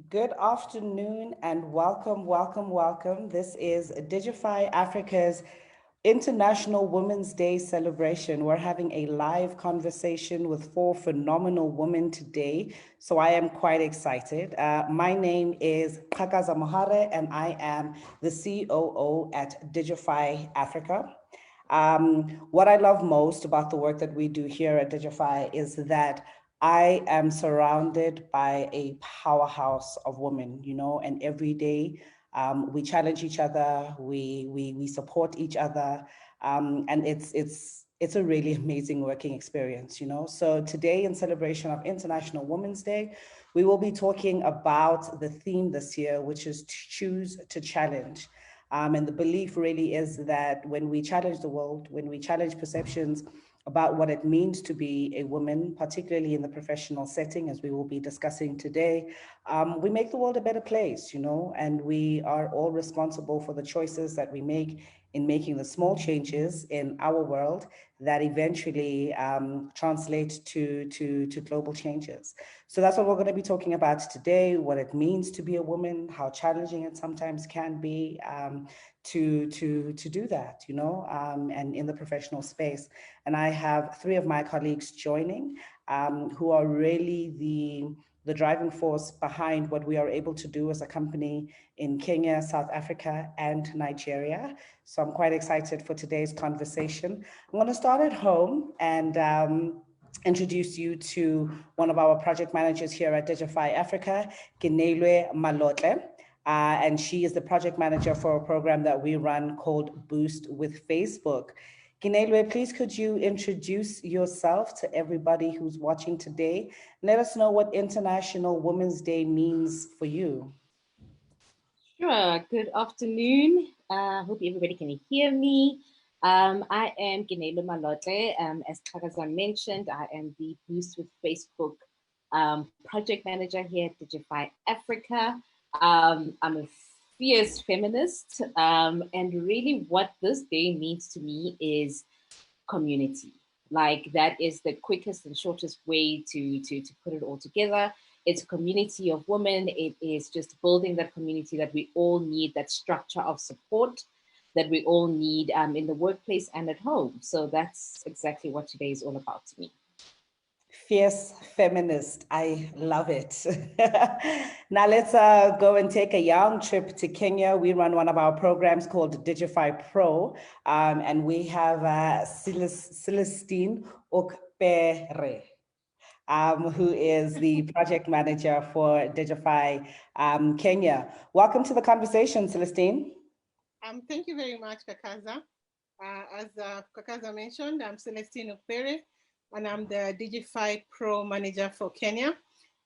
Good afternoon and welcome, welcome, welcome. This is Digify Africa's International Women's Day celebration. We're having a live conversation with four phenomenal women today, so I am quite excited. My name is Kakaza Mohare and I am the COO at Digify Africa. What I love most about the work that we do here at Digify is that I am surrounded by a powerhouse of women, and every day we challenge each other, we support each other, and it's a really amazing working experience. So today, in celebration of International Women's Day, we will be talking about the theme this year, which is to choose to challenge. And the belief really is that when we challenge the world, when we challenge perceptions about what it means to be a woman, particularly in the professional setting, as we will be discussing today, we make the world a better place, and we are all responsible for the choices that we make in making the small changes in our world that eventually translate to global changes. So that's what we're going to be talking about today, what it means to be a woman, how challenging it sometimes can be to do that, and in the professional space. And I have three of my colleagues joining who are really the driving force behind what we are able to do as a company in Kenya, South Africa, and Nigeria. So I'm quite excited for today's conversation. I'm going to start at home and introduce you to one of our project managers here at Digify Africa, Kinelwe Malotle. And she is the project manager for a program that we run called Boost with Facebook. Kinelwe, please could you introduce yourself to everybody who's watching today? Let us know what International Women's Day means for you. Sure. Good afternoon. Hope everybody can hear me. I am Ginelo Malote. As Kagazan mentioned, I am the Boost with Facebook project manager here at Digify Africa. I'm a fierce feminist, and really what this day means to me is community. Like that is the quickest and shortest way to put it all together. It's a community of women. It is just building that community that we all need, that structure of support that we all need in the workplace and at home. So that's exactly what today is all about to me. Fierce feminist. I love it. Now let's go and take a young trip to Kenya. We run one of our programs called Digify Pro, and we have Celestine Okpere. Who is the project manager for Digify Kenya. Welcome to the conversation, Celestine. Thank you very much, Kakaza. As Kakaza mentioned, I'm Celestine Okpere, and I'm the Digify Pro Manager for Kenya.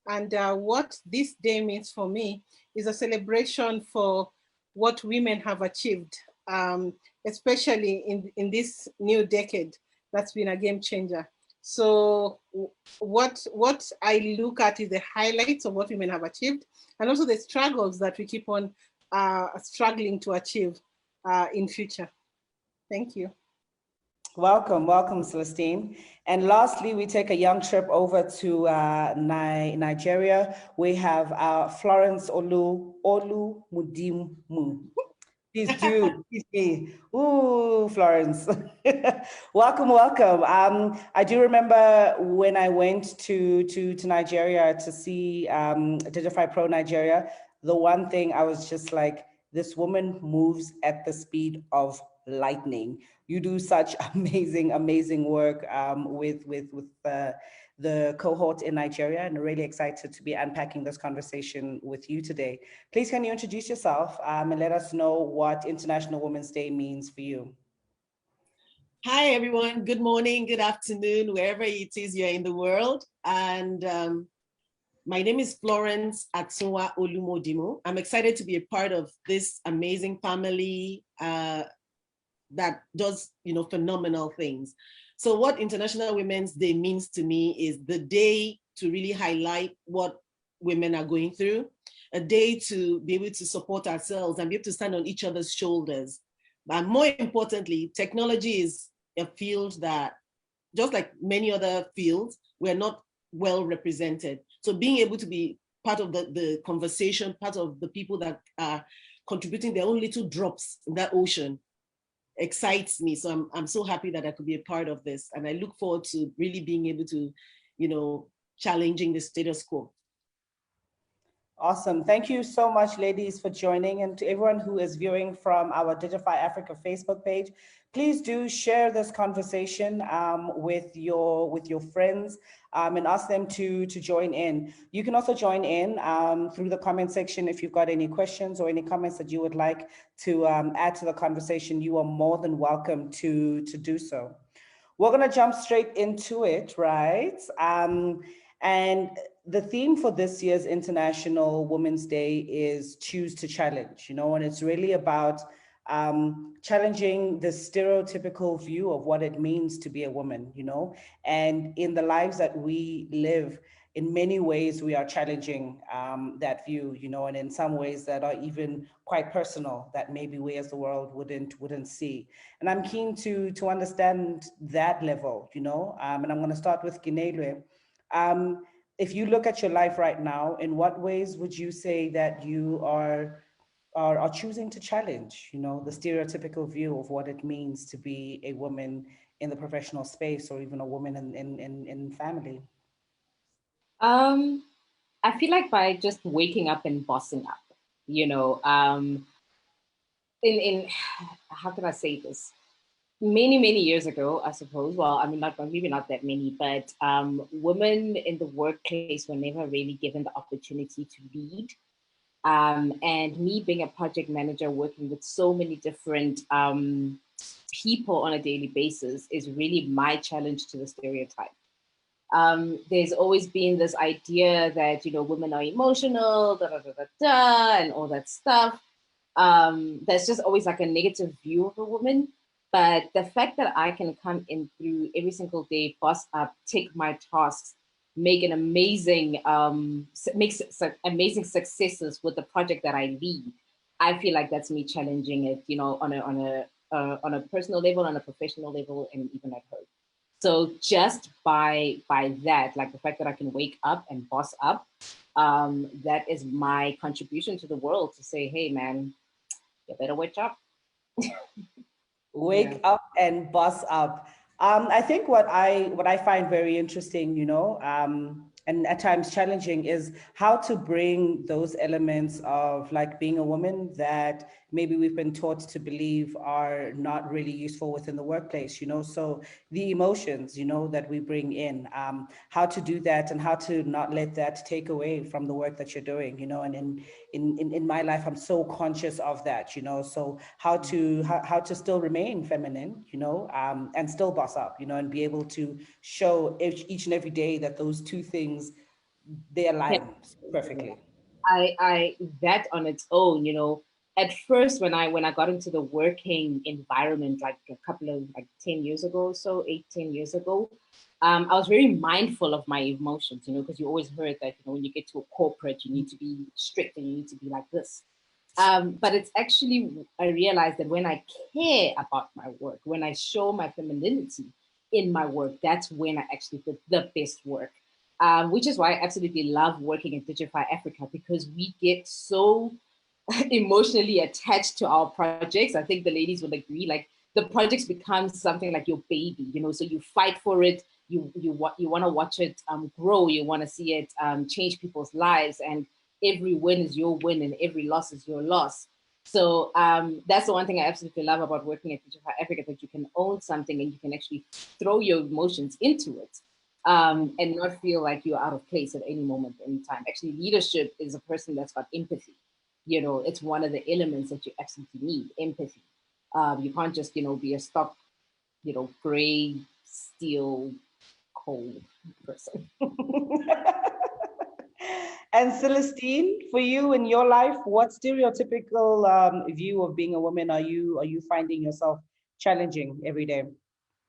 And what this day means for me is a celebration for what women have achieved, especially in this new decade. That's been a game changer. So what I look at is the highlights of what women have achieved, and also the struggles that we keep on struggling to achieve in future. Thank you. Welcome, welcome, Celestine. And lastly, we take a young trip over to Nigeria. We have Florence Olu Mudimu. Please do, please me. Ooh, Florence. Welcome, welcome. I do remember when I went to Nigeria to see Digify Pro Nigeria, the one thing I was just like, this woman moves at the speed of lightning. You do such amazing, amazing work with the cohort in Nigeria, and really excited to be unpacking this conversation with you today. Please, can you introduce yourself and let us know what International Women's Day means for you? Hi, everyone. Good morning, good afternoon, wherever it is you're in the world. And my name is Florence Atsunwa Olumodimo. I'm excited to be a part of this amazing family that does, phenomenal things. So what International Women's Day means to me is the day to really highlight what women are going through, a day to be able to support ourselves and be able to stand on each other's shoulders. But more importantly, technology is a field that, just like many other fields, we're not well represented. So being able to be part of the conversation, part of the people that are contributing their own little drops in that ocean excites me. So I'm so happy that I could be a part of this. And I look forward to really being able to, challenging the status quo. Awesome. Thank you so much, ladies, for joining. And to everyone who is viewing from our Digify Africa Facebook page, please do share this conversation with your friends and ask them to join in. You can also join in through the comment section if you've got any questions or any comments that you would like to add to the conversation. You are more than welcome to do so. We're going to jump straight into it, right? And the theme for this year's International Women's Day is Choose to Challenge, and it's really about challenging the stereotypical view of what it means to be a woman, and in the lives that we live, in many ways, we are challenging that view, and in some ways that are even quite personal that maybe we as the world wouldn't see. And I'm keen to understand that level, and I'm going to start with Ginelwe. If you look at your life right now, in what ways would you say that you are choosing to challenge, the stereotypical view of what it means to be a woman in the professional space or even a woman in family? I feel like by just waking up and bossing up, in how can I say this? Many years ago, I suppose. Well, I mean, maybe not that many, but women in the workplace were never really given the opportunity to lead. And me being a project manager, working with so many different people on a daily basis, is really my challenge to the stereotype. There's always been this idea that women are emotional, and all that stuff. There's just always like a negative view of a woman. But the fact that I can come in through every single day, boss up, take my tasks, make an amazing, amazing successes with the project that I lead, I feel like that's me challenging it, on a personal level, on a professional level, and even at home. So just by that, like the fact that I can wake up and boss up, that is my contribution to the world to say, hey man, you better wake up. Wake up and boss up. I think what I find very interesting, and at times challenging, is how to bring those elements of like being a woman that maybe we've been taught to believe are not really useful within the workplace, so the emotions, that we bring in, how to do that and how to not let that take away from the work that you're doing, and in my life, I'm so conscious of that, so how to still remain feminine, and still boss up, and be able to show each and every day that those two things, they align perfectly. I that on its own, at first when I got into the working environment, like a couple of 10 years ago or so, 10 years ago, I was very mindful of my emotions, because you always heard that, when you get to a corporate, you need to be strict and you need to be like this. But it's actually, I realized that when I care about my work, when I show my femininity in my work, that's when I actually did the best work. Which is why I absolutely love working at Digify Africa, because we get so emotionally attached to our projects. I think the ladies will agree, like the projects become something like your baby, so you fight for it. You want to watch it grow. You want to see it change people's lives, and every win is your win and every loss is your loss. So that's the one thing I absolutely love about working at Digify Africa, that you can own something and you can actually throw your emotions into it. And not feel like you're out of place at any moment, any time. Actually, leadership is a person that's got empathy. It's one of the elements that you absolutely need, empathy. You can't just, be a stock, gray, steel, cold person. And Celestine, for you in your life, what stereotypical view of being a woman are you finding yourself challenging every day?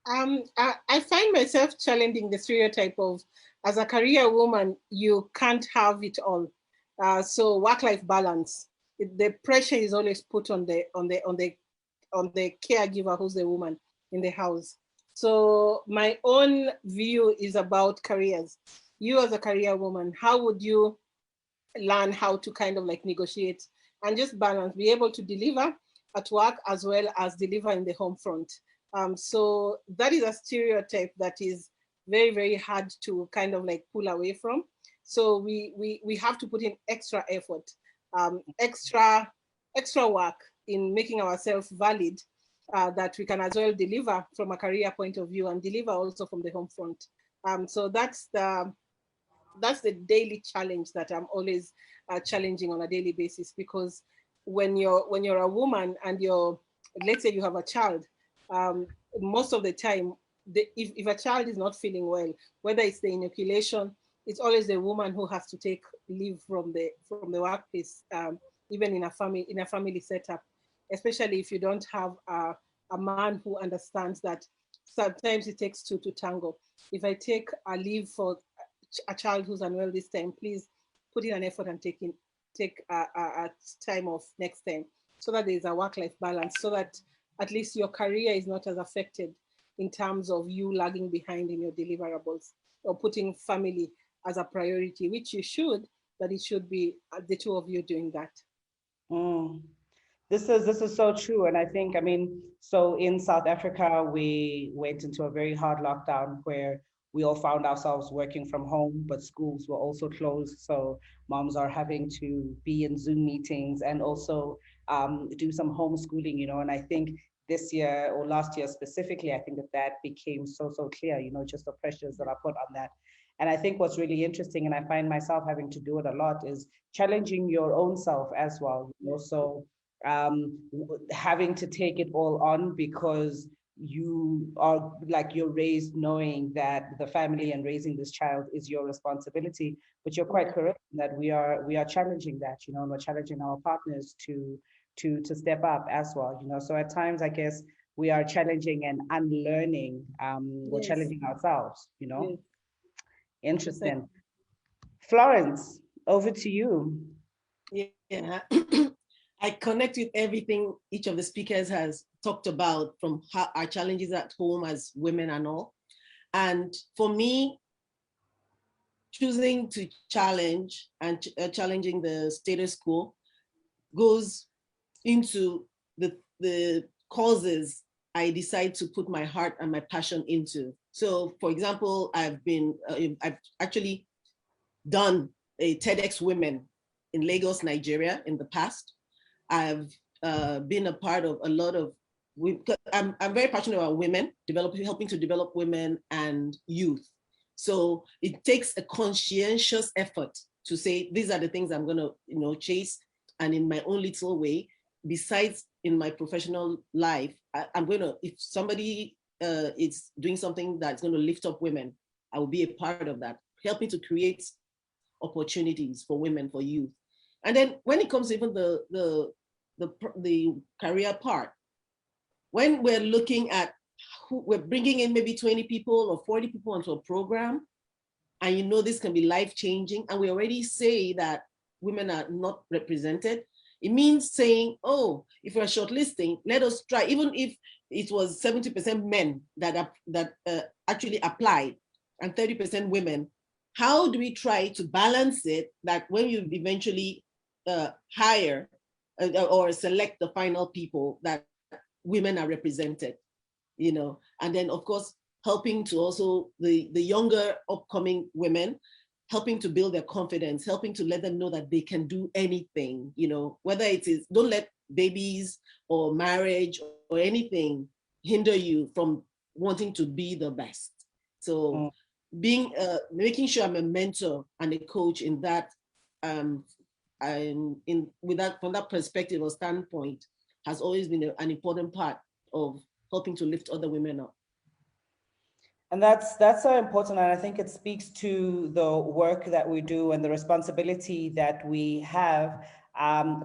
I find myself challenging the stereotype of, as a career woman, you can't have it all. So work-life balance, the pressure is always put on the caregiver, who's the woman in the house. So my own view is about careers. You as a career woman, how would you learn how to kind of like negotiate and just balance, be able to deliver at work as well as deliver in the home front. So that is a stereotype that is very, very hard to kind of like pull away from. So we have to put in extra effort, extra work in making ourselves valid, that we can as well deliver from a career point of view and deliver also from the home front. So that's the daily challenge that I'm always challenging on a daily basis, because when you're a woman and let's say you have a child, um, most of the time, if a child is not feeling well, whether it's the inoculation, it's always the woman who has to take leave from the workplace, even in a family setup, especially if you don't have a man who understands that sometimes it takes two to tango. If I take a leave for a child who's unwell this time, please put in an effort and take a time off next time, so that there is a work-life balance, so that at least your career is not as affected in terms of you lagging behind in your deliverables or putting family as a priority, which you should, but it should be the two of you doing that. Mm. This is so true. And I think, I mean, so in South Africa, we went into a very hard lockdown where we all found ourselves working from home, but schools were also closed. So moms are having to be in Zoom meetings and also do some homeschooling, And I think this year or last year specifically, I think that became so clear, just the pressures that are put on that. And I think what's really interesting, and I find myself having to do it a lot, is challenging your own self as well. So having to take it all on because you're raised knowing that the family and raising this child is your responsibility. But you're quite correct in that we are challenging that, and we're challenging our partners to step up as well. So at times, I guess we are challenging and unlearning, we're Yes, challenging ourselves. yes, precisely. Interesting. Florence, over to you. Yeah. I connect with everything each of the speakers has talked about, from how our challenges at home as women and all. And for me, choosing to challenge and challenging the status quo goes into the causes I decide to put my heart and my passion into. So, for example, I've actually done a TEDx Women in Lagos, Nigeria in the past. I've been a part of a lot of, I'm very passionate about women, helping to develop women and youth. So it takes a conscientious effort to say, these are the things I'm gonna, chase. And in my own little way, besides in my professional life, I'm gonna, if somebody is doing something that's gonna lift up women, I will be a part of that, helping to create opportunities for women, for youth. And then when it comes to even the career part, when we're looking at we're bringing in maybe 20 people or 40 people onto a program, and this can be life-changing, and we already say that women are not represented, it means saying, oh, if we're shortlisting, let us try, even if it was 70% men that actually applied and 30% women, how do we try to balance it that when you eventually hire or select the final people, that women are represented, and then of course helping to also the younger upcoming women, helping to build their confidence, helping to let them know that they can do anything, whether it is, don't let babies or marriage or anything hinder you from wanting to be the best. So making sure I'm a mentor and a coach in that, from that perspective or standpoint, has always been an important part of helping to lift other women up. And that's so important. And I think it speaks to the work that we do and the responsibility that we have,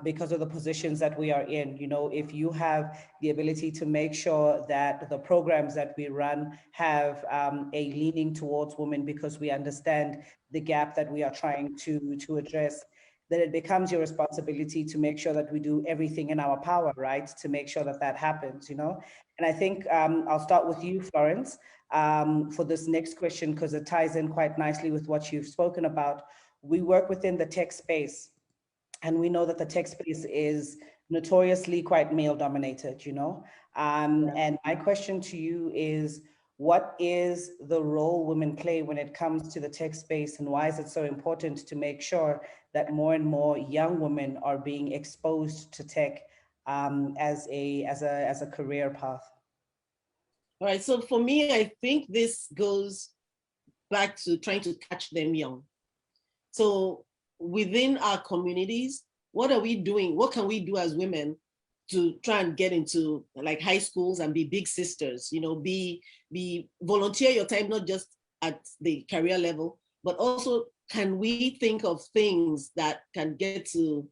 because of the positions that we are in. If you have the ability to make sure that the programs that we run have a leaning towards women, because we understand the gap that we are trying to address, then it becomes your responsibility to make sure that we do everything in our power, right, to make sure that happens. And I think I'll start with you, Florence, for this next question, because it ties in quite nicely with what you've spoken about. we work within the tech space, and we know that the tech space is notoriously quite male dominated, you know. Yeah. And my question to you is, what is the role women play when it comes to the tech space, and why is it so important to make sure that more and more young women are being exposed to tech as a career path? All right, so for me, I think this goes back to trying to catch them young. So within our communities, what are we doing? What can we do as women to try and get into like high schools and be big sisters? You know, be volunteer your time, not just at the career level, but also can we think of things that can get to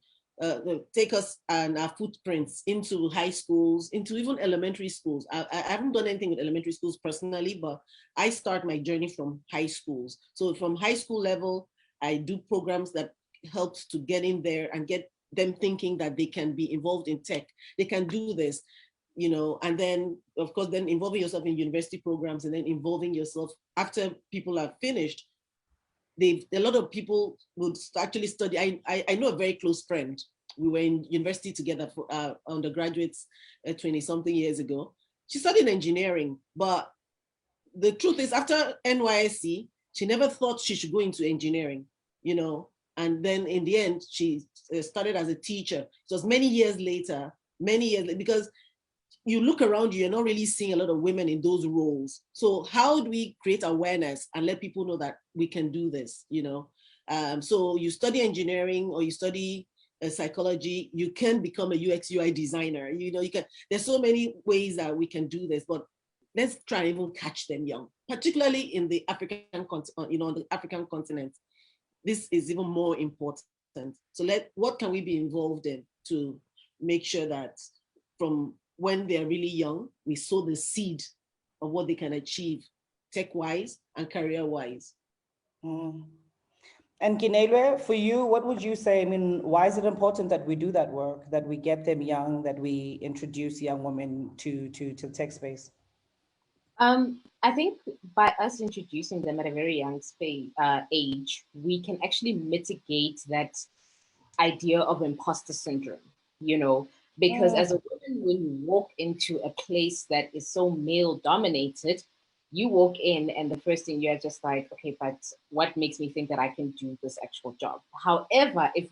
take us and our footprints into high schools, into even elementary schools. I haven't done anything with elementary schools personally, but I start my journey from high schools. So from high school level, I do programs that helps to get in there and get them thinking that they can be involved in tech. They can do this, you know, and then of course, then involving yourself in university programs, and then involving yourself after people are finished. A lot of people would actually study. I know a very close friend. We were in university together for undergraduates 20 something years ago. She studied engineering, but the truth is after NYSC, she never thought she should go into engineering, you know, and then in the end, she started as a teacher. It was many years later, because you look around you, you're not really seeing a lot of women in those roles. So how do we create awareness and let people know that we can do this, you know? So you study engineering or you study psychology, you can become a UX UI designer. You know, there's so many ways that we can do this, but let's try and even catch them young, particularly in the African continent, you know, on the African continent. This is even more important. So what can we be involved in to make sure that from when they're really young, we sow the seed of what they can achieve tech-wise and career-wise. Mm. And Kinelwe, for you, what would you say? I mean, why is it important that we do that work, that we get them young, that we introduce young women to the tech space? I think by us introducing them at a very young age, we can actually mitigate that idea of imposter syndrome, you know, because as a woman, when you walk into a place that is so male dominated, you walk in and the first thing you're just like, okay, but what makes me think that I can do this actual job? However, if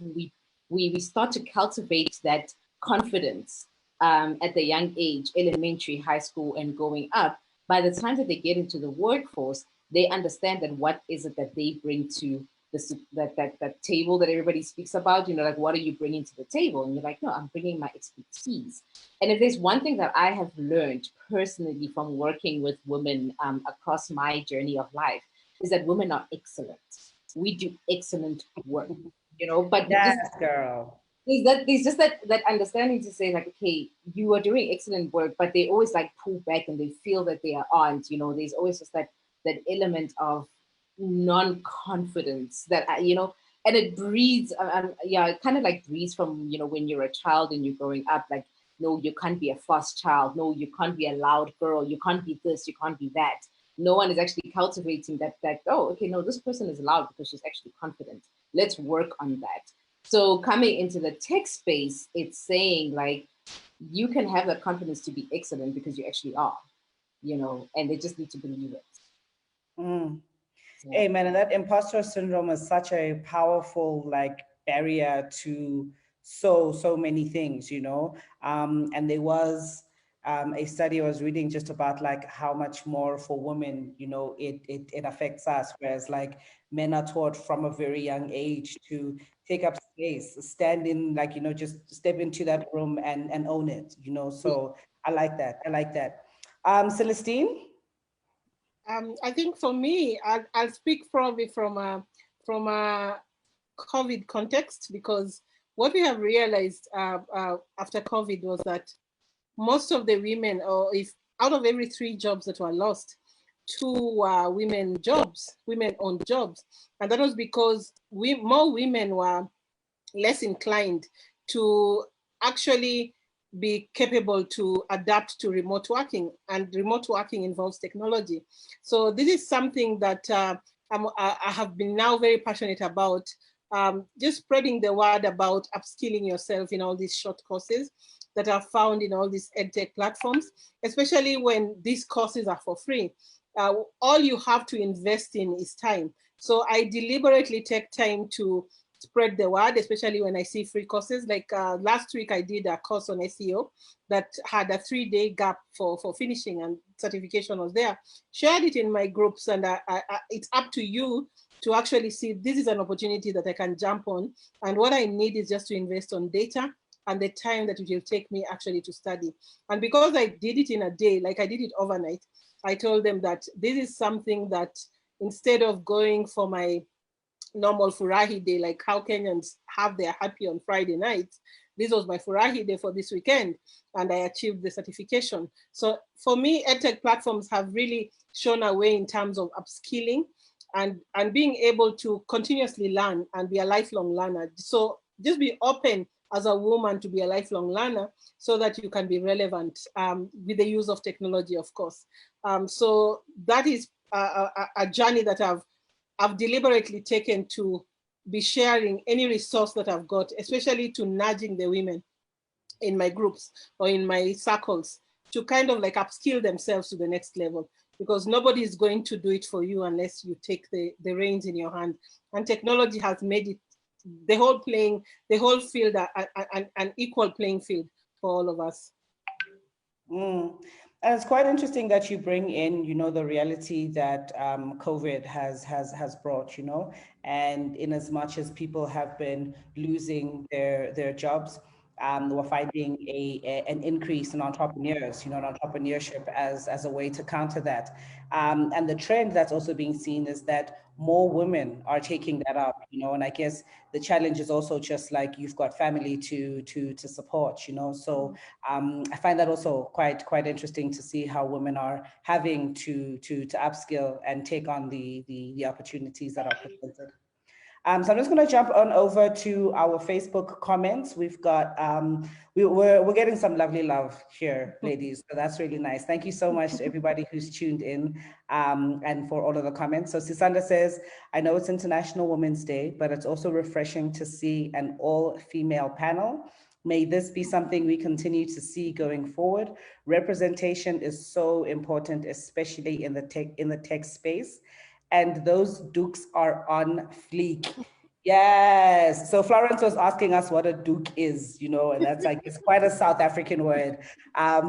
we start to cultivate that confidence at the young age, elementary, high school, and going up, by the time that they get into the workforce, they understand that what is it that they bring to that table that everybody speaks about, you know, like, what are you bringing to the table? And you're like, no, I'm bringing my expertise. And if there's one thing that I have learned personally from working with women across my journey of life, is that women are excellent. We do excellent work, you know, but Yes, just girl. there's just that understanding to say like, okay, you are doing excellent work, but they always like pull back and they feel that they aren't, you know, there's always just that element of non-confidence that you know, and it breeds yeah, it kind of like breeds from, you know, when you're a child and you're growing up, like, no, you can't be a fast child, no, you can't be a loud girl, you can't be this, you can't be that. No one is actually cultivating that, oh, okay, no, this person is loud because she's actually confident, let's work on that. So coming into the tech space, it's saying like, you can have that confidence to be excellent because you actually are, you know, and they just need to believe it. Mm. Yeah. Amen. And that imposter syndrome is such a powerful like barrier to so many things, you know. And there was a study I was reading just about like how much more for women, you know, it affects us, whereas like men are taught from a very young age to take up space, stand in, like, you know, just step into that room and own it, you know. So I like that. I like that. Celestine? I think for me, I'll speak probably from a COVID context, because what we have realized after COVID was that most of the women, or if out of every 3 jobs that were lost, 2 were women-owned jobs, and that was because more women were less inclined to actually be capable to adapt to remote working, and remote working involves technology. So this is something that I have been now very passionate about just spreading the word about upskilling yourself in all these short courses that are found in all these edtech platforms, especially when these courses are for free. All you have to invest in is time. So I deliberately take time to spread the word, especially when I see free courses. Like last week, I did a course on SEO that had a 3-day gap for finishing, and certification was there. Shared it in my groups, and it's up to you to actually see this is an opportunity that I can jump on. And what I need is just to invest on data and the time that it will take me actually to study. And because I did it in a day, like I did it overnight, I told them that this is something that instead of going for my normal furahi day, like how Kenyans have their happy on Friday nights, this was my furahi day for this weekend, and I achieved the certification. So for me, edtech platforms have really shown a way in terms of upskilling and being able to continuously learn and be a lifelong learner. So just be open as a woman to be a lifelong learner so that you can be relevant with the use of technology, of course. So that is a journey that I've deliberately taken to be sharing any resource that I've got, especially to nudging the women in my groups or in my circles to kind of like upskill themselves to the next level, because nobody is going to do it for you unless you take the reins in your hand. And technology has made it the whole field an equal playing field for all of us. And it's quite interesting that you bring in, the reality that COVID has brought, and in as much as people have been losing their jobs, we're finding an increase in entrepreneurs, and entrepreneurship as a way to counter that. And the trend that's also being seen is that more women are taking that up, and I guess the challenge is also just like you've got family to support, so I find that also quite interesting to see how women are having to upskill and take on the opportunities that are presented. So I'm just going to jump on over to our Facebook comments. We've got we're getting some lovely love here, ladies. So that's really nice. Thank you so much to everybody who's tuned in and for all of the comments. So Sisanda says, I know it's International Women's Day, but it's also refreshing to see an all-female panel. May this be something we continue to see going forward. Representation is so important, especially in the tech space. And those dukes are on fleek. Yes. So Florence was asking us what a duke is, and that's like, it's quite a South African word.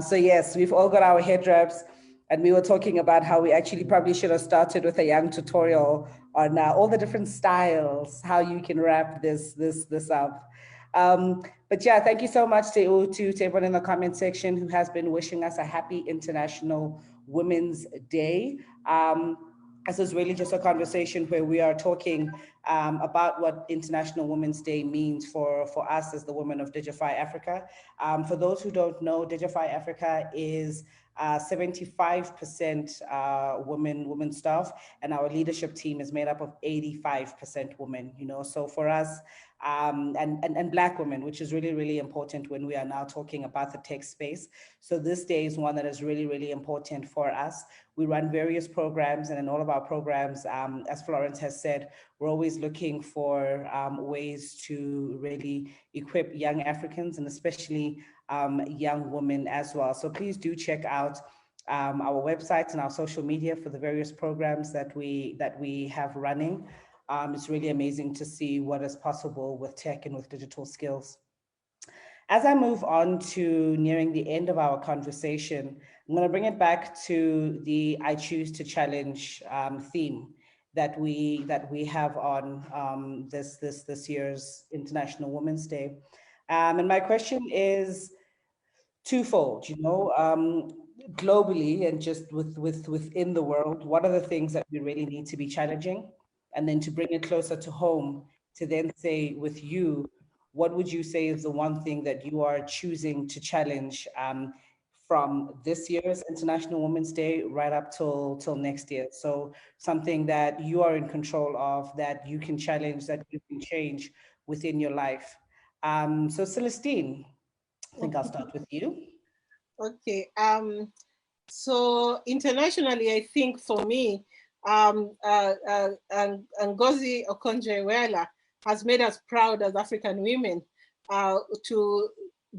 So yes, we've all got our head wraps, and we were talking about how we actually probably should have started with a young tutorial on all the different styles, how you can wrap this up. But yeah, thank you so much to everyone in the comment section who has been wishing us a happy International Women's Day. This is really just a conversation where we are talking about what International Women's Day means for us as the women of Digify Africa. For those who don't know, Digify Africa is 75% women staff, and our leadership team is made up of 85% women, so for us, and Black women, which is really, really important when we are now talking about the tech space. So this day is one that is really, really important for us. We run various programs, and in all of our programs, as Florence has said, we're always looking for ways to really equip young Africans, and especially young women as well. So please do check out our websites and our social media for the various programs that we have running. It's really amazing to see what is possible with tech and with digital skills. As I move on to nearing the end of our conversation, I'm going to bring it back to the I Choose to Challenge theme that we have on this year's International Women's Day. And my question is twofold, globally and just within the world, what are the things that we really need to be challenging? And then to bring it closer to home, to then say with you, what would you say is the one thing that you are choosing to challenge from this year's International Women's Day right up till next year? So something that you are in control of, that you can challenge, that you can change within your life. So Celestine, I think I'll start with you. Okay. So internationally, I think for me, and Ngozi Okonjo-Iweala has made us proud as African women to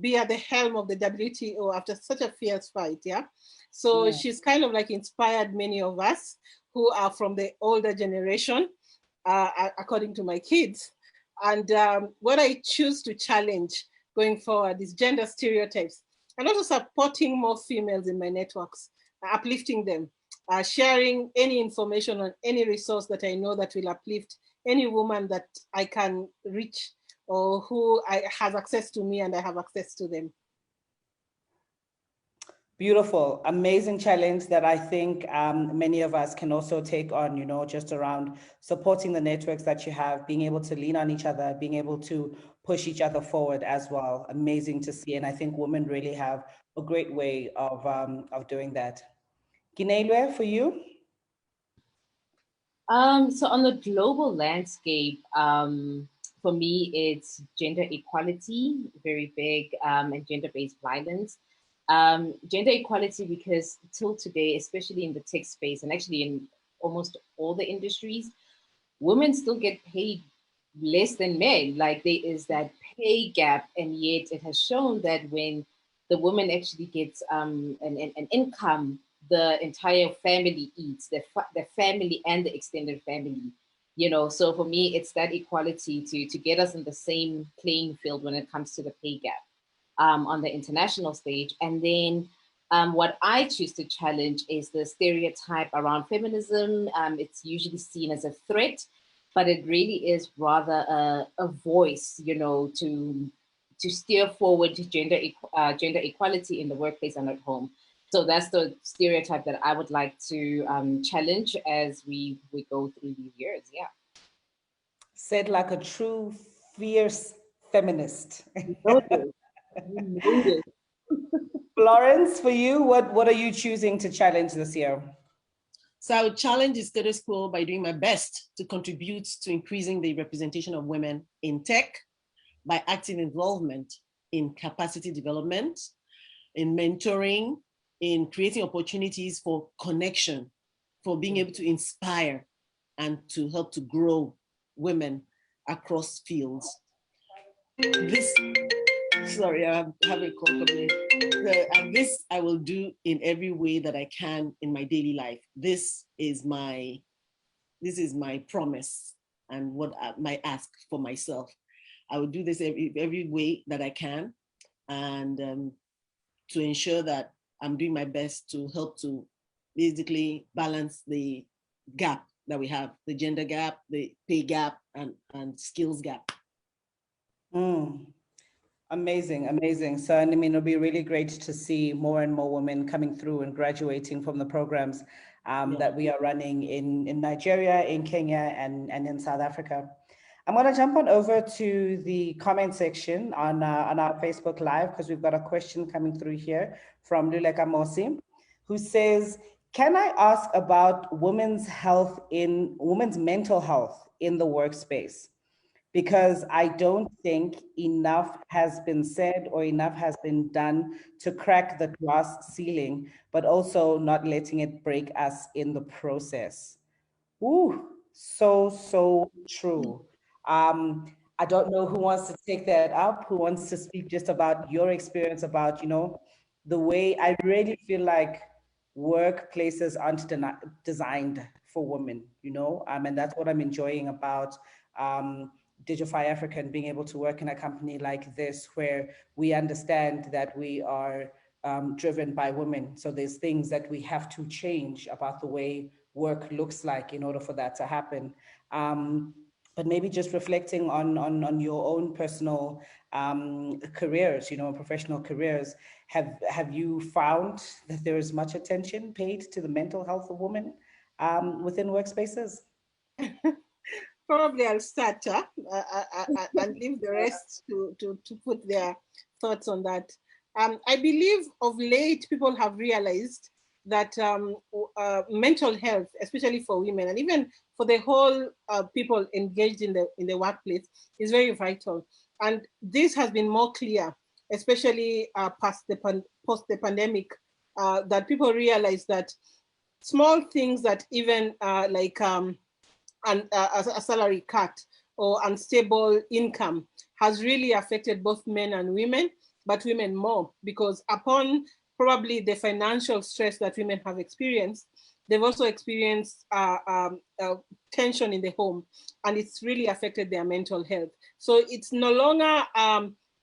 be at the helm of the WTO after such a fierce fight, yeah? So she's kind of like inspired many of us who are from the older generation, according to my kids. And what I choose to challenge going forward is gender stereotypes and also supporting more females in my networks, uplifting them, sharing any information on any resource that I know that will uplift any woman that I can reach or who has access to me and I have access to them. Beautiful, amazing challenge that I think many of us can also take on, you know, just around supporting the networks that you have, being able to lean on each other, being able to push each other forward as well. Amazing to see. And I think women really have a great way of doing that. Gineilwe, for you? So on the global landscape, for me, it's gender equality, very big, and gender-based violence. Gender equality, because till today, especially in the tech space and actually in almost all the industries, women still get paid less than men. Like there is that pay gap, and yet it has shown that when the woman actually gets an income, the entire family eats, the family and the extended family. You know, so for me, it's that equality to get us in the same playing field when it comes to the pay gap on the international stage. And then what I choose to challenge is the stereotype around feminism. It's usually seen as a threat, but it really is rather a voice, you know, to steer forward gender equality in the workplace and at home. So that's the stereotype that I would like to challenge as we go through these years. Yeah. Said like a true fierce feminist. Florence, for you, what are you choosing to challenge this year? So I would challenge the status quo by doing my best to contribute to increasing the representation of women in tech by active involvement in capacity development, in mentoring, in creating opportunities for connection, for being able to inspire and to help to grow women across fields. Sorry, I'm having a call coming in. And this I will do in every way that I can in my daily life. This is my promise and what my ask for myself. I will do this every way that I can, and to ensure that I'm doing my best to help to basically balance the gap that we have, the gender gap, the pay gap, and skills gap. Amazing, amazing. So, I mean, it'll be really great to see more and more women coming through and graduating from the programs that we are running in Nigeria, in Kenya, and in South Africa. I'm going to jump on over to the comment section on our Facebook Live, because we've got a question coming through here from Luleka Mosi, who says, can I ask about women's mental health in the workspace? Because I don't think enough has been said or enough has been done to crack the glass ceiling, but also not letting it break us in the process. Ooh, so true. I don't know who wants to take that up, who wants to speak just about your experience about, you know, the way I really feel like workplaces aren't designed for women, you know, and that's what I'm enjoying about Digify Africa and being able to work in a company like this, where we understand that we are driven by women. So there's things that we have to change about the way work looks like in order for that to happen. But maybe just reflecting on your own personal careers, you know, professional careers, have you found that there is much attention paid to the mental health of women within workspaces? Probably I'll start and leave the rest to put their thoughts on that. I believe of late people have realized that mental health, especially for women and even for the whole people engaged in the workplace, is very vital. And this has been more clear, especially post the pandemic, that people realize that small things that even a salary cut or unstable income has really affected both men and women, but women more, because upon probably the financial stress that women have experienced, they've also experienced tension in the home, and it's really affected their mental health. So it's no longer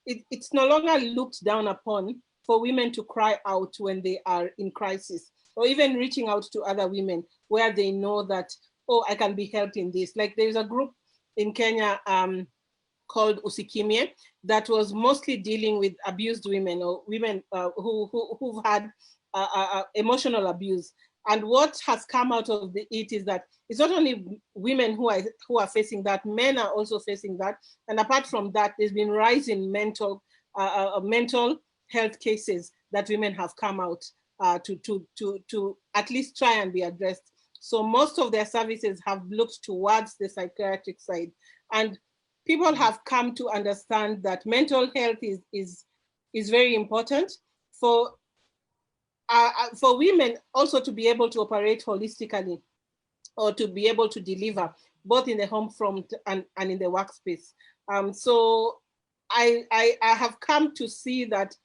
it's no longer looked down upon for women to cry out when they are in crisis, or even reaching out to other women where they know that, oh, I can be helped in this. Like there's a group in Kenya called Usikimye that was mostly dealing with abused women, or women who've had emotional abuse. And what has come out of it is that it's not only women who are facing that, men are also facing that. And apart from that, there's been rise in mental health cases that women have come out to at least try and be addressed. So most of their services have looked towards the psychiatric side, and people have come to understand that mental health is very important for women also to be able to operate holistically, or to be able to deliver both in the home front and in the workspace. So I have come to see that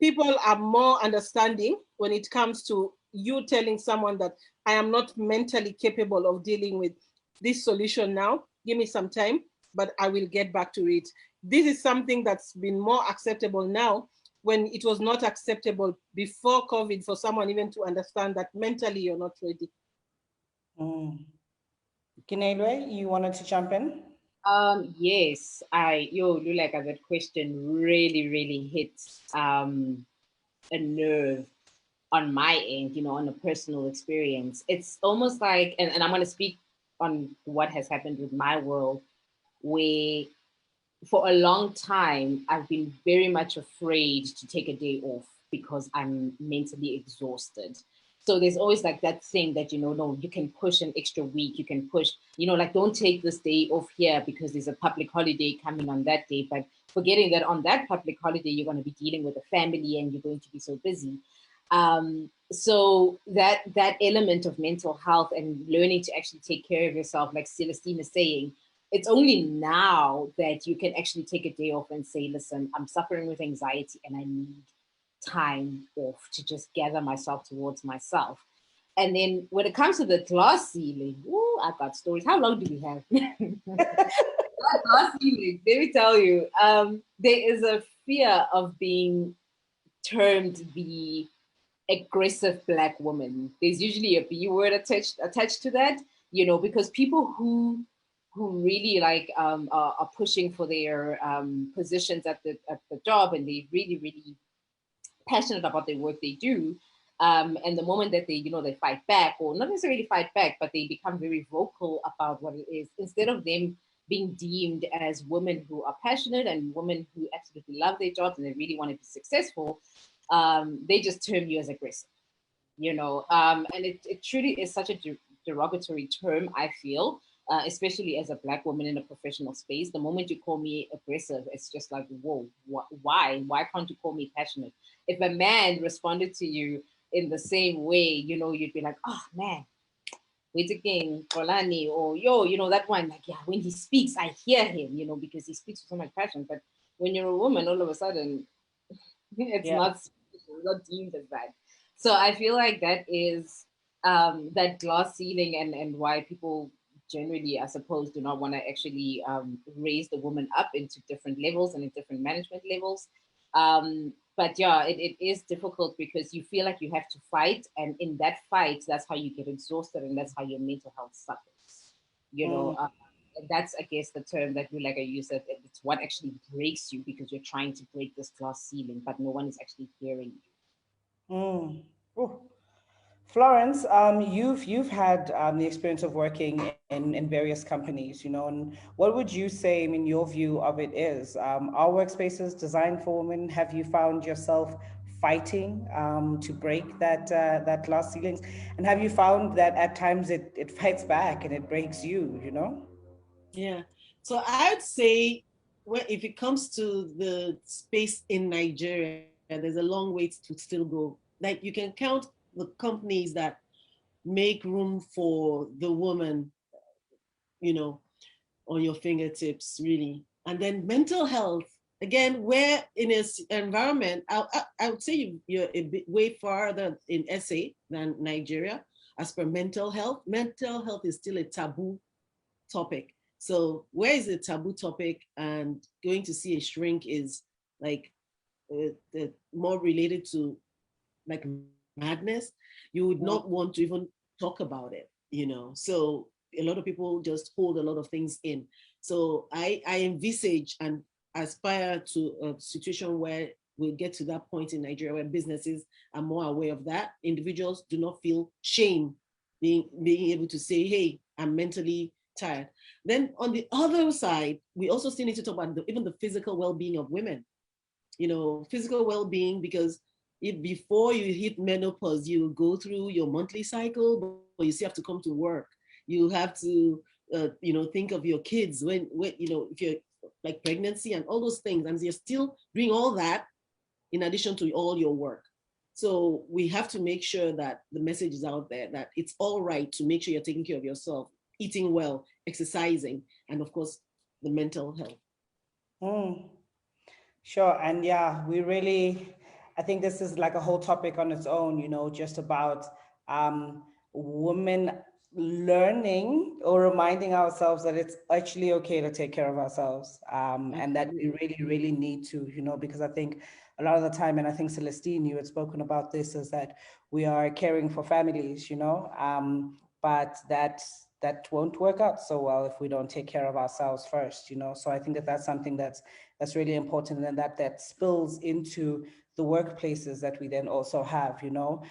people are more understanding when it comes to you telling someone that I am not mentally capable of dealing with this solution now. Give me some time, but I will get back to it. This is something that's been more acceptable now, when it was not acceptable before COVID for someone even to understand that mentally you're not ready. Kinelwe, you wanted to jump in? Yes, Luleka, that question really, really hit a nerve on my end, on a personal experience. It's almost like, and I'm going to speak on what has happened with my world, where for a long time, I've been very much afraid to take a day off because I'm mentally exhausted. So there's always like that thing that, no, you can push an extra week, you can push, like don't take this day off here because there's a public holiday coming on that day, but forgetting that on that public holiday, you're going to be dealing with a family and you're going to be so busy. So that element of mental health and learning to actually take care of yourself, like Celestine is saying, it's only now that you can actually take a day off and say, listen, I'm suffering with anxiety and I need time off to just gather myself towards myself. And then when it comes to the glass ceiling, ooh, I've got stories. How long do we have? Glass ceiling, let me tell you, there is a fear of being termed the aggressive Black woman. There's usually a B word attached to that, because people who really like are pushing for their positions at the job, and they really, really passionate about the work they do. And the moment that they fight back, or not necessarily fight back, but they become very vocal about what it is, instead of them being deemed as women who are passionate and women who absolutely love their jobs and they really want to be successful, they just term you as aggressive, and it truly is such a derogatory term, I feel, especially as a Black woman in a professional space. The moment you call me aggressive, it's just like, whoa, why can't you call me passionate? If a man responded to you in the same way, you'd be like, oh man, wait again, Kolani, or yo, that one, like, yeah, when he speaks, I hear him, because he speaks with so much passion. But when you're a woman, all of a sudden, it's not deemed as that. So I feel like that is that glass ceiling, and why people generally, I suppose, do not want to actually raise the woman up into different levels and in different management levels. But yeah, it is difficult because you feel like you have to fight, and in that fight, that's how you get exhausted, and that's how your mental health suffers. And that's, I guess, the term that Rulega used, that it's what actually breaks you because you're trying to break this glass ceiling, but no one is actually hearing you. Florence, you've had the experience of working in various companies, and what would you say, in your view of it is, are workspaces designed for women? Have you found yourself fighting to break that glass ceilings? And have you found that at times it fights back and it breaks you? Yeah. So I'd say, if it comes to the space in Nigeria, there's a long way to still go. Like, you can count the companies that make room for the woman, you know, on your fingertips, really. And then mental health. Again, we're in an environment, I would say you're a bit way farther in SA than Nigeria as per mental health. Mental health is still a taboo topic. So where is the taboo topic, and going to see a shrink is like more related to like madness. You would not want to even talk about it, you know. So a lot of people just hold a lot of things in. So I envisage and aspire to a situation where we'll get to that point in Nigeria where businesses are more aware of that. Individuals do not feel shame being able to say, hey, I'm mentally tired. Then on the other side, we also still need to talk about even the physical well-being of women, you know, physical well-being, because if before you hit menopause, you go through your monthly cycle, but you still have to come to work. You have to, you know, think of your kids when, you know, if you're like pregnancy and all those things, and you're still doing all that in addition to all your work. So we have to make sure that the message is out there that it's all right to make sure you're taking care of yourself, eating well, exercising, and of course, the mental health. Mm. Sure. And yeah, we really, I think this is like a whole topic on its own, you know, just about women learning or reminding ourselves that it's actually okay to take care of ourselves, and that we really, really need to, you know, because I think a lot of the time, and I think Celestine, you had spoken about this, is that we are caring for families, you know, but that won't work out so well if we don't take care of ourselves first, you know. So I think that that's something that's really important, and that spills into the workplaces that we then also have, you know.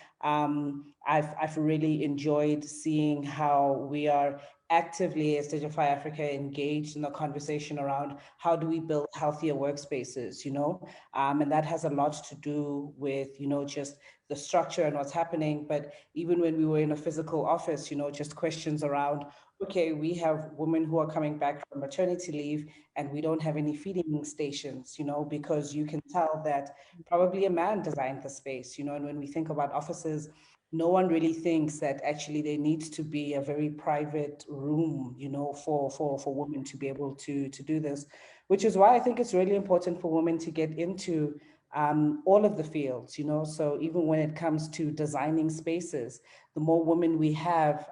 I've really enjoyed seeing how we are actively as Digify Africa engaged in a conversation around how do we build healthier workspaces, you know, and that has a lot to do with, you know, just the structure and what's happening. But even when we were in a physical office, you know, just questions around, okay, we have women who are coming back from maternity leave and we don't have any feeding stations, you know, because you can tell that probably a man designed the space, you know. And when we think about offices, no one really thinks that actually there needs to be a very private room, you know, for women to be able to do this, which is why I think it's really important for women to get into all of the fields, you know. So even when it comes to designing spaces, the more women we have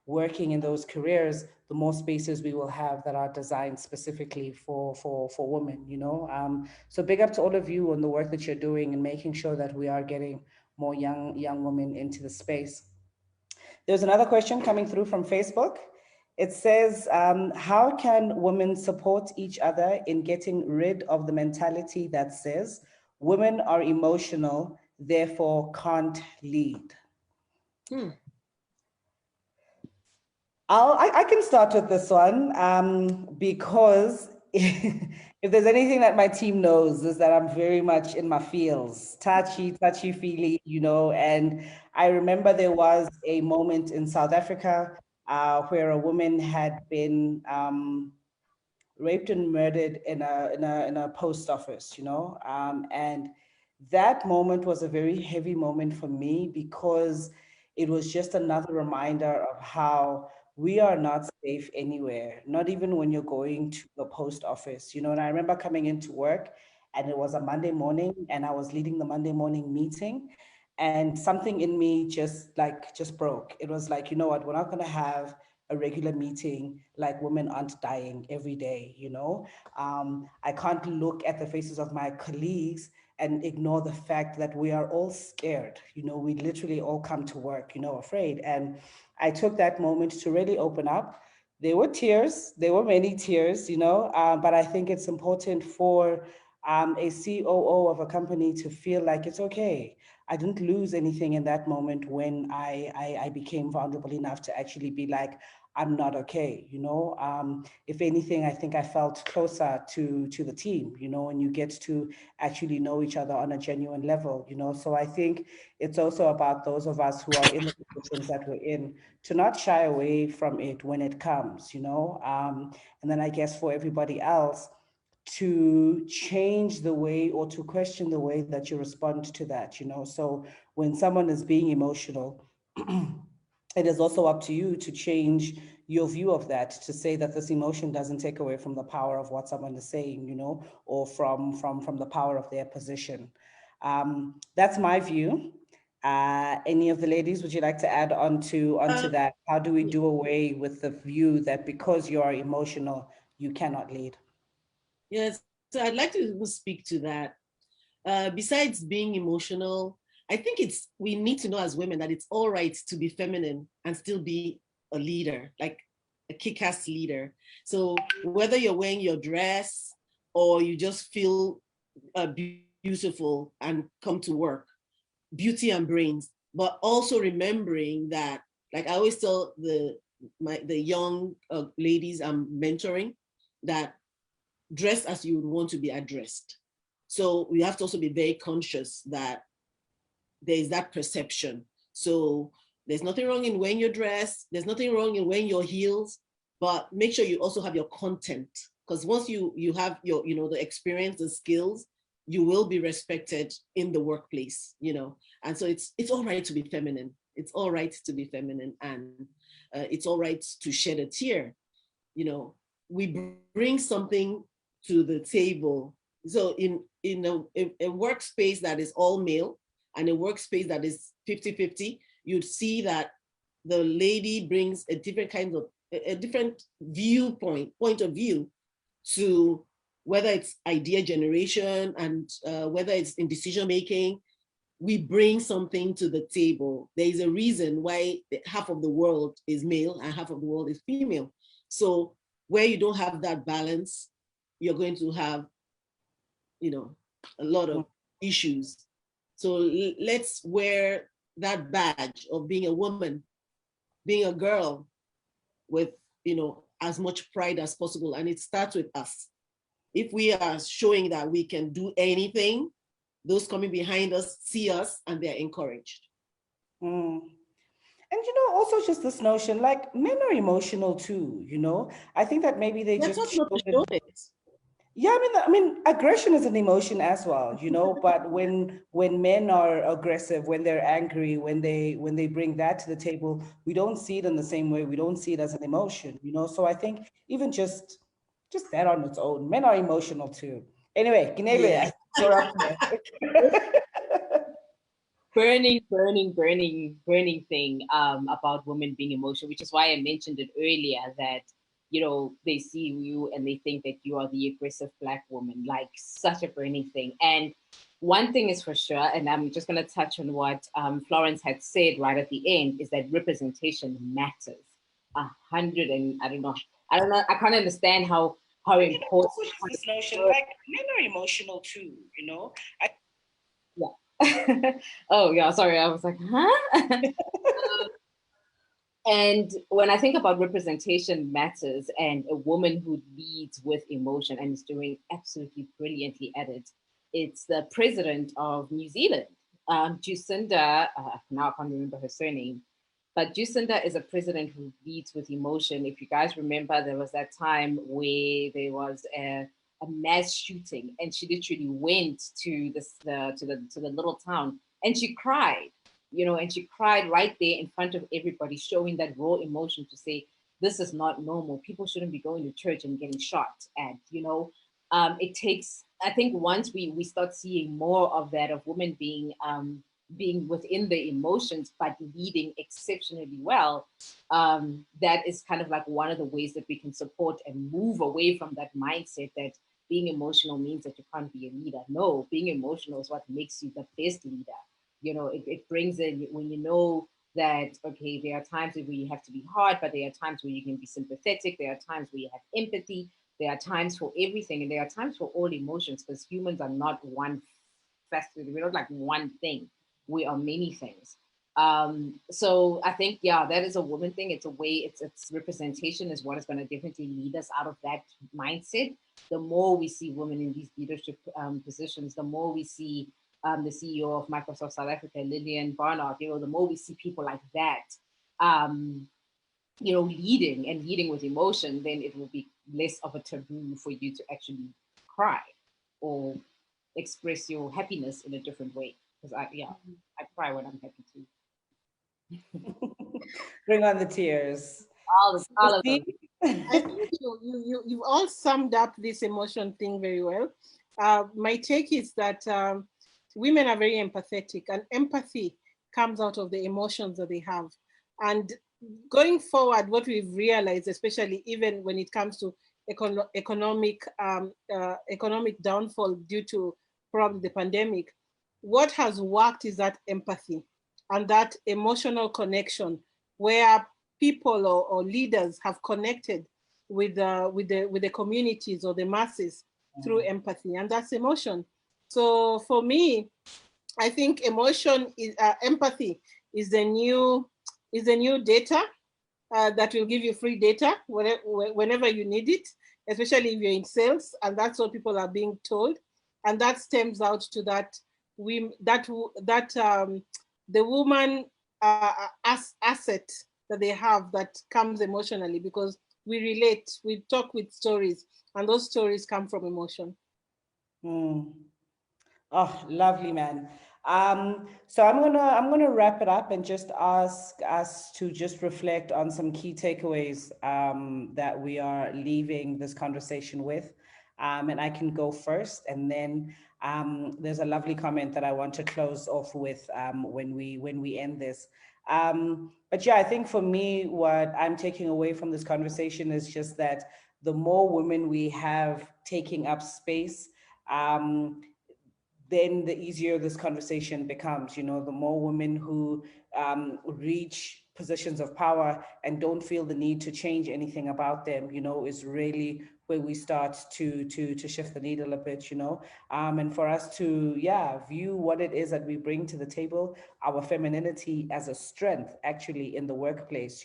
working in those careers, the more spaces we will have that are designed specifically for women, you know. So big up to all of you on the work that you're doing and making sure that we are getting more young women into the space. There's another question coming through from Facebook. It says, how can women support each other in getting rid of the mentality that says women are emotional, therefore can't lead? I can start with this one, because if there's anything that my team knows is that I'm very much in my feels, touchy feely, you know. And I remember there was a moment in South Africa where a woman had been raped and murdered in a post office, you know. And that moment was a very heavy moment for me because it was just another reminder of how we are not safe anywhere, not even when you're going to the post office, you know. And I remember coming into work and it was a Monday morning and I was leading the Monday morning meeting, and something in me just broke. It was like, you know what, we're not going to have a regular meeting like women aren't dying every day, you know. I can't look at the faces of my colleagues and ignore the fact that we are all scared, you know. We literally all come to work, you know, afraid. And I took that moment to really open up. There were tears, there were many tears, you know, but I think it's important for a COO of a company to feel like it's okay. I didn't lose anything in that moment when I became vulnerable enough to actually be like, I'm not okay, you know. If anything, I think I felt closer to the team, you know, and you get to actually know each other on a genuine level, you know. So I think it's also about those of us who are in the positions that we're in to not shy away from it when it comes, you know. And then I guess for everybody else, to change the way or to question the way that you respond to that, you know. So when someone is being emotional, it is also up to you to change your view of that, to say that this emotion doesn't take away from the power of what someone is saying, or from the power of their position. That's my view. Any of the ladies, would you like to add onto Um, that? How do we do away with the view that because you are emotional, you cannot lead? yes, so I'd like to speak to that. Besides being emotional, I think we need to know as women that it's all right to be feminine and still be a leader, like a kick-ass leader. So whether you're wearing your dress or you just feel beautiful and come to work, beauty and brains, but also remembering that, like I always tell the young ladies I'm mentoring, that dress as you would want to be addressed. So we have to also be very conscious that there is that perception. So there's nothing wrong in wearing your dress. There's nothing wrong in wearing your heels, but make sure you also have your content. Because once you have your, the experience, the skills, you will be respected in the workplace. And so it's all right to be feminine. It's all right to be feminine, and it's all right to shed a tear. We bring something to the table. So in a workspace that is all male and a workspace that is 50-50, you'd see that the lady brings a different kind of a different point of view to whether it's idea generation and whether it's in decision making. We bring something to the table. There is a reason why half of the world is male and half of the world is female. So where you don't have that balance, you're going to have, a lot of issues. So let's wear that badge of being a woman, being a girl, with, as much pride as possible. And it starts with us. If we are showing that we can do anything, those coming behind us see us and they're encouraged. Mm. And also just this notion, like, men are emotional too. I think that maybe they They're just taught not show to it. show it. Yeah, I mean, aggression is an emotion as well. But when men are aggressive, when they're angry, when they bring that to the table, we don't see it in the same way. We don't see it as an emotion. So I think even just that on its own, men are emotional too. Anyway, Yeah. Ginele, you're up there. burning thing about women being emotional, which is why I mentioned it earlier that they see you and they think that you are the aggressive Black woman, like such a burning thing. And one thing is for sure, and I'm just going to touch on what Florence had said right at the end, is that representation matters. 100, and I don't know, I can't understand how important. Also just this notion, like, men are emotional too. Yeah. Oh yeah, sorry, I was like, huh? And when I think about representation matters and a woman who leads with emotion and is doing absolutely brilliantly at it, it's the president of New Zealand, Jacinda. Now I can't remember her surname, but Jacinda is a president who leads with emotion. If you guys remember, there was that time where there was a mass shooting, and she literally went to the little town and she cried, and she cried right there in front of everybody, showing that raw emotion to say, this is not normal. People shouldn't be going to church and getting shot at. It takes, I think once we start seeing more of that, of women being within the emotions, but leading exceptionally well, that is kind of like one of the ways that we can support and move away from that mindset that being emotional means that you can't be a leader. No, being emotional is what makes you the best leader. It brings in when you know that, okay, there are times where you have to be hard, but there are times where you can be sympathetic. There are times where you have empathy. There are times for everything, and there are times for all emotions, because humans are not one facet. We're not like one thing. We are many things. So I think, yeah, that is a woman thing. It's a way, it's representation is what is going to definitely lead us out of that mindset. The more we see women in these leadership positions, the more we see the CEO of Microsoft South Africa, Lillian Barnard, the more we see people like that, leading with emotion, then it will be less of a taboo for you to actually cry or express your happiness in a different way. Because I cry when I'm happy too. Bring on the tears. All of them. I think you've all summed up this emotion thing very well. My take is that women are very empathetic, and empathy comes out of the emotions that they have. And going forward, what we've realized, especially even when it comes to economic downfall due to probably the pandemic, what has worked is that empathy and that emotional connection where people or leaders have connected with the communities or the masses through empathy, and that's emotion. So for me, I think empathy is the new data that will give you free data whenever you need it, especially if you're in sales, and that's what people are being told, and that stems out to that we that the woman asset that they have that comes emotionally, because we relate, we talk with stories, and those stories come from emotion. Mm. Oh, lovely, man. So I'm gonna wrap it up and just ask us to just reflect on some key takeaways that we are leaving this conversation with. And I can go first, and then there's a lovely comment that I want to close off with when we end this. But yeah, I think for me, what I'm taking away from this conversation is just that the more women we have taking up space, then the easier this conversation becomes. The more women who reach positions of power and don't feel the need to change anything about them, is really where we start to shift the needle a bit. And for us to, view what it is that we bring to the table, our femininity as a strength, actually, in the workplace.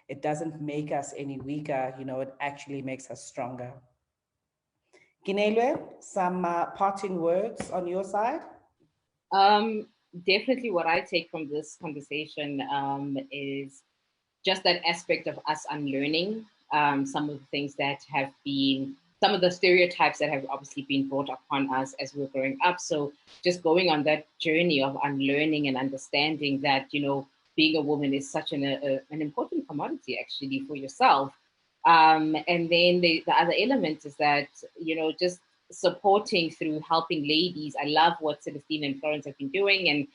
It doesn't make us any weaker. It actually makes us stronger. Ginelwe, some parting words on your side? Um, Definitely what I take from this conversation is just that aspect of us unlearning some of the things that have been, some of the stereotypes that have obviously been brought upon us as we were growing up. So just going on that journey of unlearning and understanding that, being a woman is such an important commodity actually for yourself. And then the other element is that, just supporting through helping ladies. I love what Celestine and Florence have been doing, and,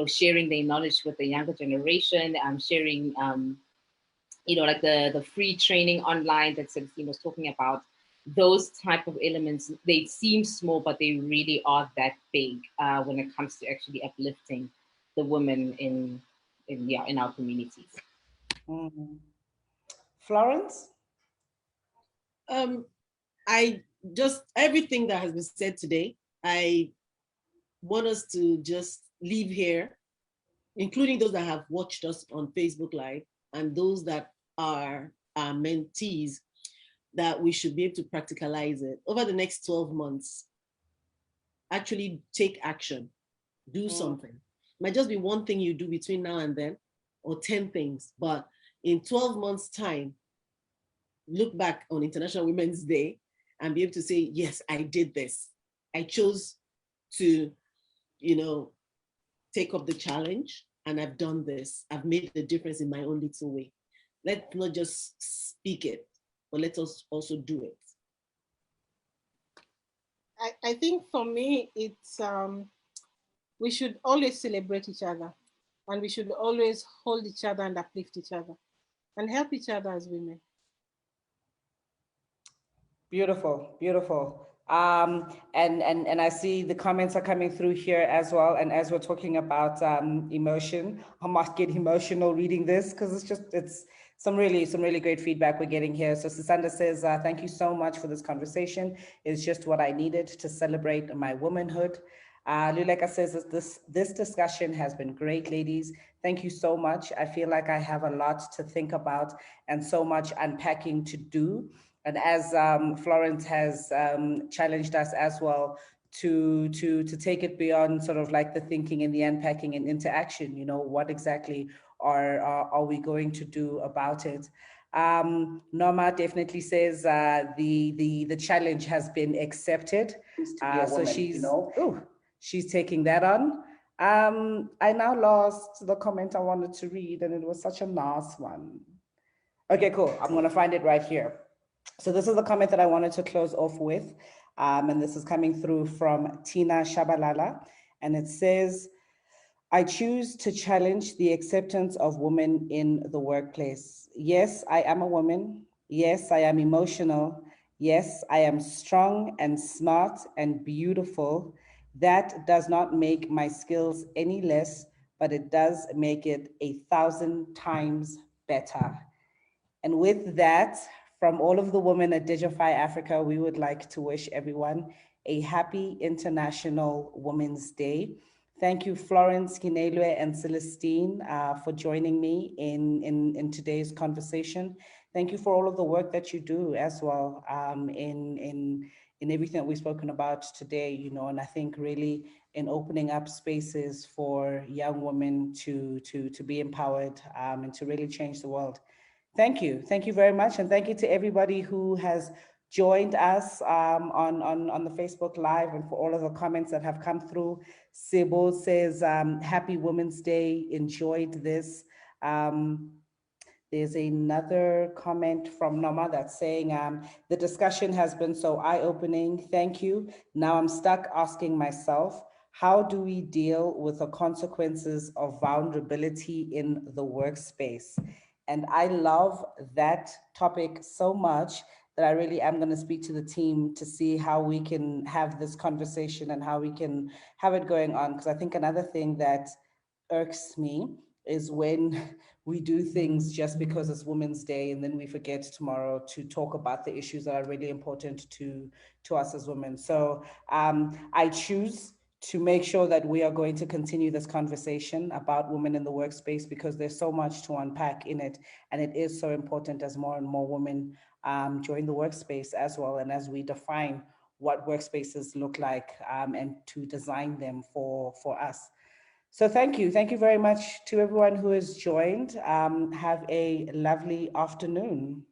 sharing their knowledge with the younger generation, sharing, like the free training online that Celestine was talking about. Those type of elements, they seem small, but they really are that big when it comes to actually uplifting the women in our communities. Mm. Florence? I just, everything that has been said today, I want us to just leave here, including those that have watched us on Facebook Live and those that are our mentees, that we should be able to practicalize it over the next 12 months. Actually take action, do something. It might just be one thing you do between now and then, or 10 things, but in 12 months' time, look back on International Women's Day and be able to say, yes, I did this. I chose to, take up the challenge, and I've done this. I've made a difference in my own little way. Let's not just speak it, but let us also do it. I think for me, it's we should always celebrate each other, and we should always hold each other and uplift each other and help each other as women. Beautiful, beautiful. And I see the comments are coming through here as well. And as we're talking about emotion, I must get emotional reading this, because it's some really great feedback we're getting here. So Sisanda says, thank you so much for this conversation. It's just what I needed to celebrate my womanhood. Luleka says this discussion has been great, ladies. Thank you so much. I feel like I have a lot to think about and so much unpacking to do. And as Florence has challenged us as well to take it beyond sort of like the thinking and the unpacking and into action, what exactly are we going to do about it? Norma definitely says the challenge has been accepted. So she's she's taking that on. I now lost the comment I wanted to read, and it was such a nice one. Okay, cool. I'm gonna find it right here. So this is the comment that I wanted to close off with, and this is coming through from Tina Shabalala, and it says, I choose to challenge the acceptance of women in the workplace. Yes, I am a woman. Yes, I am emotional. Yes, I am strong and smart and beautiful. That does not make my skills any less, but it does make it 1,000 times better. And with that, from all of the women at Digify Africa, we would like to wish everyone a happy International Women's Day. Thank you, Florence, Kinelwe, and Celestine, for joining me in today's conversation. Thank you for all of the work that you do as well, in everything that we've spoken about today, and I think really in opening up spaces for young women to be empowered, and to really change the world. Thank you. Thank you very much. And thank you to everybody who has joined us, on the Facebook Live, and for all of the comments that have come through. Sibo says, Happy Women's Day. Enjoyed this. Um, there's another comment from Noma that's saying, the discussion has been so eye-opening. Thank you. Now I'm stuck asking myself, how do we deal with the consequences of vulnerability in the workspace? And I love that topic so much that I really am going to speak to the team to see how we can have this conversation and how we can have it going on. Because I think another thing that irks me is when we do things just because it's Women's Day and then we forget tomorrow to talk about the issues that are really important to us as women. So I choose to make sure that we are going to continue this conversation about women in the workspace, because there's so much to unpack in it, and it is so important as more and more women join the workspace as well, and as we define what workspaces look like, and to design them for us. So thank you. Thank you very much to everyone who has joined. Have a lovely afternoon.